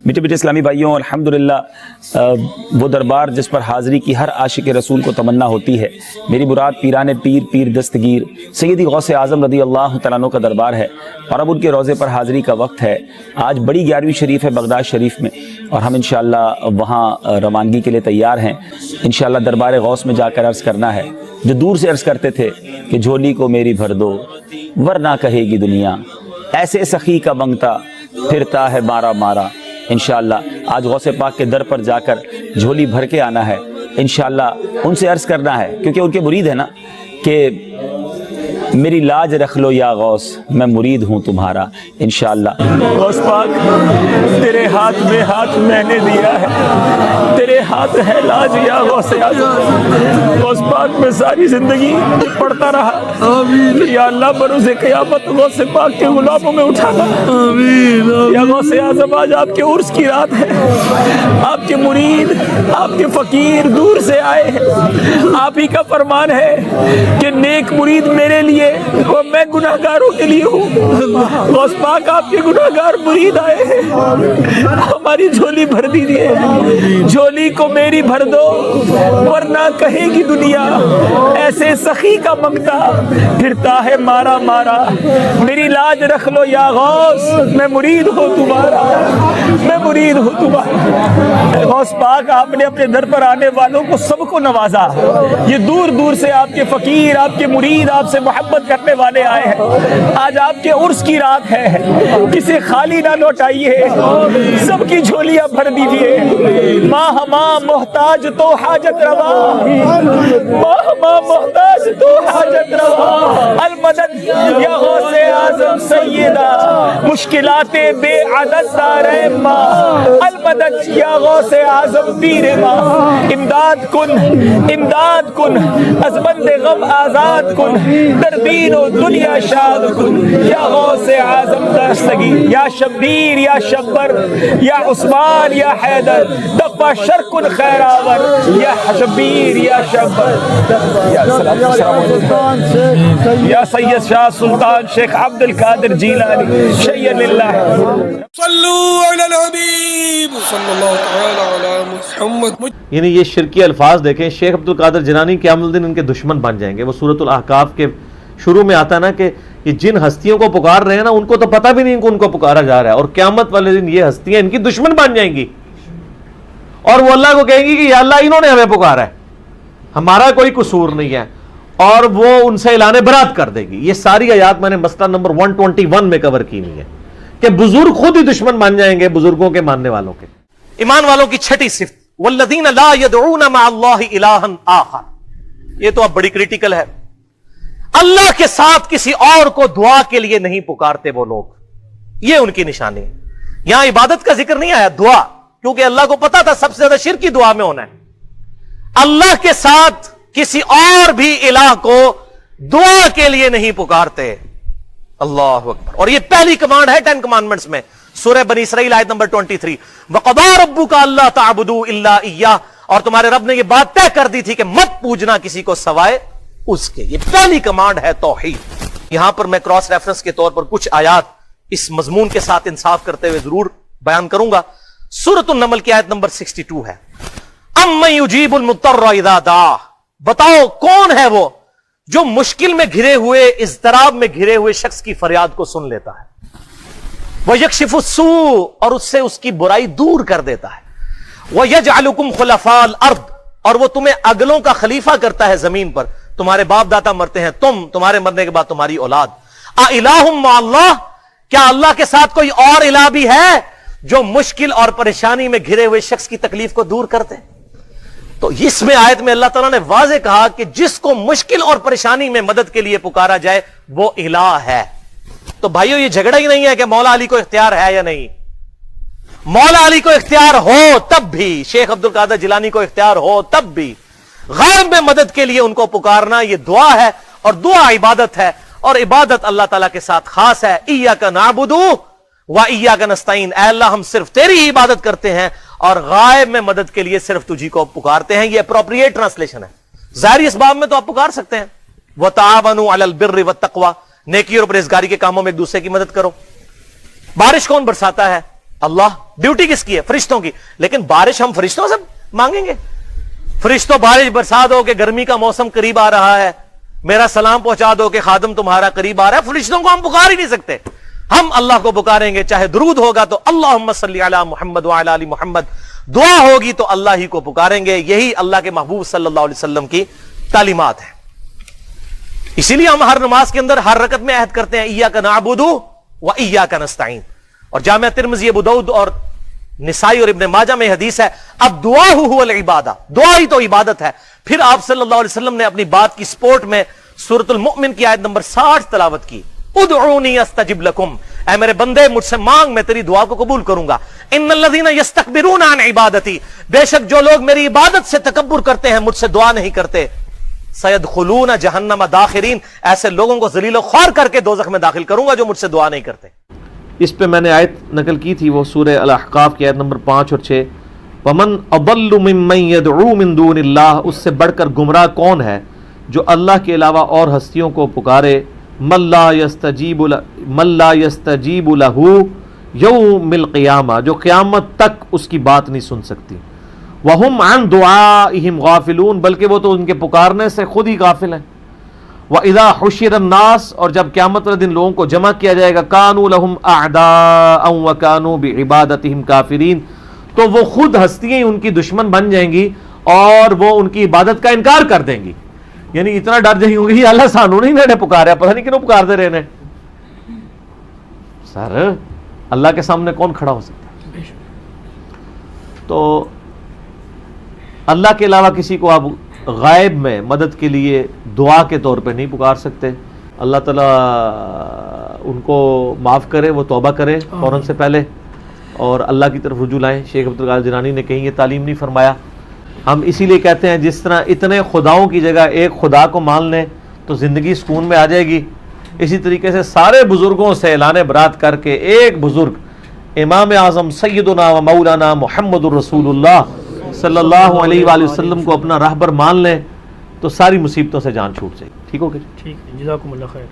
میٹھے میٹھے اسلامی بھائیوں، الحمدللہ وہ دربار جس پر حاضری کی ہر عاشق رسول کو تمنا ہوتی ہے، میری مراد پیران پیر پیر دستگیر سیدی غوث اعظم رضی اللہ تعالیٰ عنہ کا دربار ہے، اور اب ان کے روضے پر حاضری کا وقت ہے۔ آج بڑی 11ویں شریف ہے بغداد شریف میں، اور ہم انشاءاللہ وہاں روانگی کے لیے تیار ہیں۔ انشاءاللہ دربار غوث میں جا کر عرض کرنا ہے، جو دور سے عرض کرتے تھے کہ جھولی کو میری بھر دو ورنہ کہے گی دنیا، ایسے سخی کا منگتا پھرتا ہے مارا مارا۔ انشاءاللہ آج غوث پاک کے در پر جا کر جھولی بھر کے آنا ہے، انشاءاللہ ان سے عرض کرنا ہے، کیونکہ ان کے مرید ہے نا، کہ میری لاج رکھ لو یا غوث، میں مرید ہوں تمہارا۔ انشاءاللہ غوث پاک تیرے ہاتھ میں ہاتھ میں نے دیا ہے، تیرے ہاتھ ہے لاج یا غوث اعظم۔ غوث پاک میں ساری زندگی پڑھتا رہا، یا اللہ بروز قیامت غوث پاک کے غلاموں میں اٹھانا۔ یا غوث اعظم آج آپ کے عرس کی رات ہے، آپ کے مرید آپ کے فقیر دور سے آئے ہیں، آپ ہی کا فرمان ہے کہ نیک مرید میرے لیے اور میں گناہگاروں کے لیے ہوں۔ غوث پاک آپ کے گناہگار مرید آئے ہیں، ہماری جھولی بھر دیجیے، جھولی کو میری بھر دو ورنہ کہے گی دنیا، ایسے سخی کا منگتا پھرتا ہے مارا مارا۔ میری لاج رکھ لو یا غوث، میں مرید ہوں تمہارا، میں مرید ہوں تمہارا۔ غوث پاک آپ نے اپنے در پر آنے والوں کو سب کو نوازا، یہ دور دور سے آپ کے فقیر آپ کے مرید آپ سے محبت کرنے والے آئے ہیں۔ آج آپ کے عرس کی رات ہے، کسی خالی نہ لوٹائیے، سب کی جھولیاں بھر دیجیے۔ ماں ماں محتاج تو حاجت روا، ماں ماں محتاج تو حاجت روا، المدد یا غوث اعظم سیدہ، مشکلات بے عدد دارے ماں، المدد یا غوث اعظم پیر ماں، امداد کن امداد کن، از بند غم آزاد کن، در دین و دنیا شاد کن، یا غوث اعظم دستگیر، یا شبیر یا شبر، یا عثمان یا حیدر، دفع شر کن خیر آور، یا شبیر یا شبر، یا سید شاہ سلطان شیخ عبد القادر جیلانی شیئن اللہ۔ صلو علی الحبیب صلی اللہ تعالی علی محمد۔ یعنی یہ شرکی الفاظ دیکھیں، شیخ عبد القادر جیلانی قیامت الدین ان کے دشمن بن جائیں گے۔ وہ سورۃ الاحقاف کے شروع میں آتا ہے نا کہ یہ جن ہستیوں کو پکار رہے ہیں نا، ان کو تو پتہ بھی نہیں ان کو پکارا جا رہا ہے، اور قیامت والے دن یہ ہستیاں ان کی دشمن بن جائیں گی، اور وہ اللہ کو کہیں گی کہ یا اللہ انہوں نے ہمیں پکارا ہے، ہمارا کوئی قصور نہیں ہے، اور وہ ان سے اعلان برات کر دے گی۔ یہ ساری آیات میں نے مسئلہ نمبر 121 میں کور کی ہوئی ہے کہ بزرگ خود ہی دشمن بن جائیں گے بزرگوں کے ماننے والوں کے۔ ایمان والوں کی چھٹی صفت والذین لا يدعون مع اللہ الہا آخر، یہ تو اب بڑی کریٹیکل ہے۔ اللہ کے ساتھ کسی اور کو دعا کے لیے نہیں پکارتے وہ لوگ، یہ ان کی نشانی ہے۔ یہاں عبادت کا ذکر نہیں آیا، دعا، کیونکہ اللہ کو پتا تھا سب سے زیادہ شرک کی دعا میں ہونا ہے۔ اللہ کے ساتھ کسی اور بھی الہ کو دعا کے لیے نہیں پکارتے۔ اللہ اکبر۔ اور یہ پہلی کمانڈ ہے 10 کمانڈمنٹس میں، سورہ بنی اسرائیل آیت نمبر 23، وَقَضَىٰ رَبُّكَ أَلَّا تَعْبُدُوا إِلَّا إِيَّاهُ، اور تمہارے رب نے یہ بات طے کر دی تھی کہ مت پوجنا کسی کو سوائے اس کے۔ یہ پہلی کمانڈ ہے توحید۔ یہاں پر میں کراس ریفرنس کے طور پر کچھ آیات اس مضمون کے ساتھ انصاف کرتے ہوئے ضرور بیان کروں گا۔ سورۃ النمل کی آیت نمبر 62 ہے، اَمَّن يُجِيبُ الْمُضْطَرَّ إِذَا دَعَاهُ، بتاؤ کون ہے وہ جو مشکل میں گھرے ہوئے، اضطراب میں گھرے ہوئے شخص کی فریاد کو سن لیتا ہے، وَيَكْشِفُ السُّوءَ، اور اس سے اس کی برائی دور کر دیتا ہے، وَيَجْعَلُكُمْ خُلَفَاءَ الْأَرْضِ، اور وہ تمہیں اگلوں کا خلیفہ کرتا ہے زمین پر، تمہارے باپ دادا مرتے ہیں، تمہارے مرنے کے بعد تمہاری اولاد۔ اِلَٰهٌ مَّعَ اللَّهِ، کیا اللہ کے ساتھ کوئی اور الہ بھی ہے جو مشکل اور پریشانی میں گھرے ہوئے شخص کی تکلیف کو دور کرتے؟ تو اس میں آیت میں اللہ تعالیٰ نے واضح کہا کہ جس کو مشکل اور پریشانی میں مدد کے لیے پکارا جائے وہ الہ ہے۔ تو بھائیو یہ جھگڑا ہی نہیں ہے کہ مولا علی کو اختیار ہے یا نہیں، مولا علی کو اختیار ہو تب بھی، شیخ عبد القادر جیلانی کو اختیار ہو تب بھی، غیب میں مدد کے لیے ان کو پکارنا یہ دعا ہے، اور دعا عبادت ہے، اور عبادت اللہ تعالیٰ کے ساتھ خاص ہے۔ ایاک نعبد و ایاک نستعین، اے اللہ ہم صرف تیری ہی عبادت کرتے ہیں اور غائب میں مدد کے لیے صرف تجھی کو پکارتے ہیں۔ یہ اپروپریٹ ٹرانسلیشن ہے، ظاہری اسباب میں تو آپ پکار سکتے ہیں، وَتَعَاوَنُوا عَلَى الْبِرِّ وَالتَّقْوَىٰ، نیکی اور پرہیزگاری کے کاموں میں ایک دوسرے کی مدد کرو۔ بارش کون برساتا ہے؟ اللہ ڈیوٹی کس کی ہے؟ فرشتوں کی. لیکن بارش ہم فرشتوں سے مانگیں گے؟ فرشتوں بارش برسا دو کہ گرمی کا موسم قریب آ رہا ہے، میرا سلام پہنچا دو کہ خادم تمہارا قریب آ رہا ہے. فرشتوں کو ہم پکار ہی نہیں سکتے. ہم اللہ کو پکاریں گے، چاہے درود ہوگا تو اللہم صلی علی محمد وعلی آل محمد، دعا ہوگی تو اللہ ہی کو پکاریں گے. یہی اللہ کے محبوب صلی اللہ علیہ وسلم کی تعلیمات ہیں. اسی لیے ہم ہر نماز کے اندر ہر رکعت میں عہد کرتے ہیں ایاک نعبد و ایاک نستعین. اور جامع ترمذی، ابو داؤد اور نسائی اور ابن ماجہ میں حدیث ہے اب دعا هو العبادہ، دعا ہی تو عبادت ہے. پھر آپ صلی اللہ علیہ وسلم نے اپنی بات کی سپورٹ میں سورۃ المؤمن کی آیت نمبر 60 تلاوت کی، ادعونی استجب لکم، اے میرے بندے مجھ سے مانگ میں تیری دعا کو قبول کروں گا. ان الذین یستکبرون عن عبادتی، بے شک جو لوگ میری عبادت سے تکبر کرتے ہیں، مجھ سے دعا نہیں کرتے، سیدخلون جہنم داخرین، ایسے لوگوں کو ذلیل و خوار کر کے دوزخ میں داخل کروں گا جو مجھ سے دعا نہیں کرتے. اس پہ میں نے آیت نقل کی تھی، وہ سورہ الاحقاف کی آیت نمبر 5 اور 6، وَمَنْ أَضَلُّ مِمَّنْ يَدْعُو مِن دُونِ اللَّهِ، اس سے بڑھ کر گمراہ کون ہے جو اللہ کے علاوہ اور ہستیوں کو پکارے، مَن لَا يَسْتَجِيبُ لَهُ يَوْمِ الْقِيَامَةِ، جو قیامت تک اس کی بات نہیں سن سکتی. وَهُمْ عَنْ دُعَائِهِمْ غَافِلُونَ، بلکہ وہ تو ان کے پکارنے سے خود ہی غافل ہیں. وَإِذَا حُشِرَ النَّاسُ، اور جب قیامت والے دن لوگوں کو جمع کیا جائے گا، كَانُوا لَهُمْ أَعْدَاءً وَكَانُوا بِعِبَادَتِهِمْ كَافِرِينَ، تو وہ خود ہستیاں ان کی دشمن بن جائیں گی اور وہ ان کی عبادت کا انکار کر دیں گی. یعنی اتنا ڈر جائیں گی اللہ سانو نہیں نے پکارا، پتہ نہیں کیوں پکارتے رہے نے. سر اللہ کے سامنے کون کھڑا ہو سکتا ہے؟ تو اللہ کے علاوہ کسی کو آپ غائب میں مدد کے لیے دعا کے طور پہ نہیں پکار سکتے. اللہ تعالیٰ ان کو معاف کرے، وہ توبہ کرے فوراً سے پہلے اور اللہ کی طرف رجوع لائیں. شیخ عبد القادر جیلانی نے کہیں یہ تعلیم نہیں فرمایا. ہم اسی لیے کہتے ہیں جس طرح اتنے خداؤں کی جگہ ایک خدا کو مان لیں تو زندگی سکون میں آ جائے گی، اسی طریقے سے سارے بزرگوں سے اعلان برات کر کے ایک بزرگ امام اعظم سیدنا و مولانا محمد الرسول اللہ صلی اللہ علیہ وآلہ وسلم کو اپنا راہبر مان لیں تو ساری مصیبتوں سے جان چھوٹ جائے گی. ٹھیک ہو گیا؟ ٹھیک ہے، جزاکم اللہ خیر.